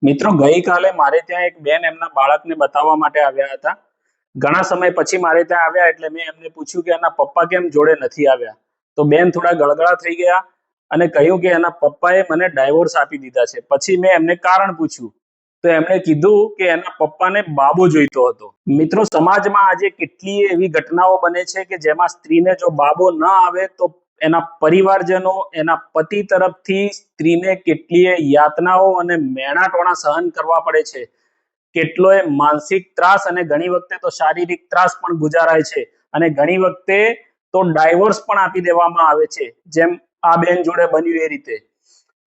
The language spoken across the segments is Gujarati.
મિત્રો, ગઈકાલે મારે ત્યાં એક બેન એમના બાળકને બતાવવા માટે આવ્યા હતા. ઘણા સમય પછી મારે ત્યાં આવ્યા એટલે મેં એમને પૂછ્યું કે એના પપ્પા કેમ જોડે નથી આવ્યા. તો બેન થોડા ગળગળા થઈ ગયા અને કહ્યું કે એના પપ્પાએ મને ડાયવોર્સ આપી દીધા છે. પછી મેં એમને કારણ પૂછ્યું તો એમણે કીધું કે એના પપ્પાને બાબો જોઈતો હતો. મિત્રો, સમાજમાં આજે કેટલી એવી ઘટનાઓ બને છે કે જેમાં સ્ત્રીને જો બાબો ન આવે તો એના પરિવારજનો, એના પતિ તરફથી સ્ત્રીને કેટલીય યાતનાઓ અને મેણાટોણા સહન કરવા પડે છે. કેટલોય માનસિક ત્રાસ અને ઘણી વખતે તો શારીરિક ત્રાસ પણ ગુજારાય છે અને ઘણી વખતે તો ડાયવોર્સ પણ આપી દેવામાં આવે છે, જેમ આ બેન જોડે બન્યું એ રીતે.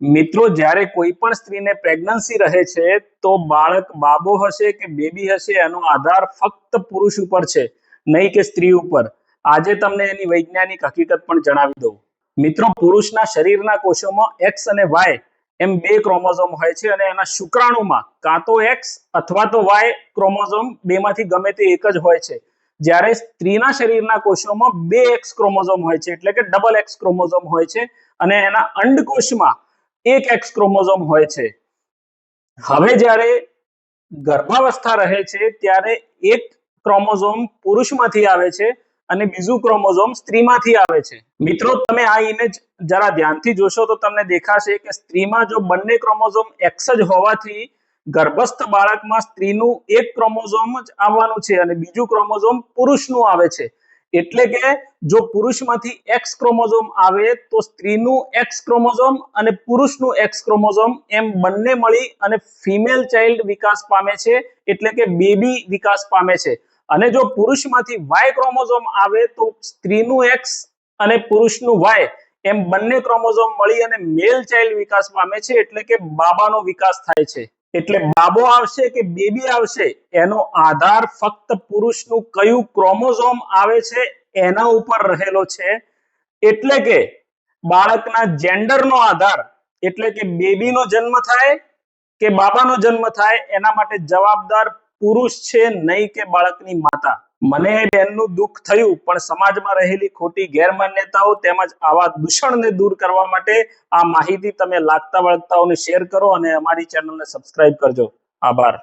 મિત્રો, જ્યારે કોઈ પણ સ્ત્રીને પ્રેગ્નન્સી રહે છે તો બાળક બાબો હશે કે બેબી હશે એનો આધાર ફક્ત પુરુષ ઉપર છે, નહીં કે સ્ત્રી ઉપર. આજે તમને એની વૈજ્ઞાનિક હકીકત પણ જણાવી દઉં. મિત્રો, પુરુષના શરીરના કોષોમાં એક્સ અને વાય એમ બે ક્રોમોઝોમ હોય છે અને એના શુક્રાણુમાં કાં તો એક્સ અથવા તો વાય ક્રોમોઝોમ બેમાંથી ગમે તે એક જ હોય છે. જ્યારે સ્ત્રીના શરીરના કોષોમાં બે એક્સ ક્રોમોઝોમ હોય છે, એટલે કે ડબલ એક્સ ક્રોમોઝોમ હોય છે અને એના અંડકોશમાં એક એક્સ ક્રોમોઝોમ હોય છે. હવે જ્યારે ગર્ભાવસ્થા રહે છે ત્યારે એક ક્રોમોઝોમ પુરુષમાંથી આવે છે અને બીજું ક્રોમોઝોમ સ્ત્રીમાંથી આવે છે. મિત્રો, તમે આ ઇમેજ જરા ધ્યાનથી જોશો તો તમને દેખાશે કે સ્ત્રીમાં જો બંને ક્રોમોઝોમ એક્સ જ હોવાથી ગર્ભસ્થ બાળકમાં સ્ત્રીનું એક ક્રોમોઝોમ જ આવવાનું છે અને બીજું ક્રોમોઝોમ પુરુષનું આવે છે. એટલે કે જો પુરુષમાંથી એક્સ ક્રોમોઝોમ આવે તો સ્ત્રીનું એક્સ ક્રોમોઝોમ અને પુરુષનું એક્સ ક્રોમોઝોમ એમ બંને મળી અને ફિમેલ ચાઇલ્ડ વિકાસ પામે છે, એટલે કે બેબી વિકાસ પામે છે. અને જો પુરુષમાંથી વાય ક્રોમોઝોમ આવે તો સ્ત્રીનું એક્સ અને પુરુષનું વાય એમ બંને ક્રોમોઝોમ મળી અને મેલ ચાઇલ્ડ વિકાસ પામે છે, એટલે કે બાબાનો વિકાસ થાય છે. એટલે બાબો આવશે કે બેબી આવશે એનો આધાર ફક્ત પુરુષનું કયું ક્રોમોઝોમ આવે છે એના ઉપર રહેલો છે. એટલે કે બાળકના જેન્ડરનો આધાર, એટલે કે બેબીનો જન્મ થાય કે બાબાનો જન્મ થાય એના માટે જવાબદાર પુરુષ છે, નહીં કે બાળકની માતા. મને બેનનું દુઃખ થયું, પણ સમાજમાં રહેલી ખોટી ગેરમાન્યતાઓ તેમજ આવા દૂષણને દૂર કરવા માટે આ માહિતી તમે લાગતા વળગતાઓને શેર કરો અને અમારી ચેનલને સબસ્ક્રાઇબ કરજો. આભાર.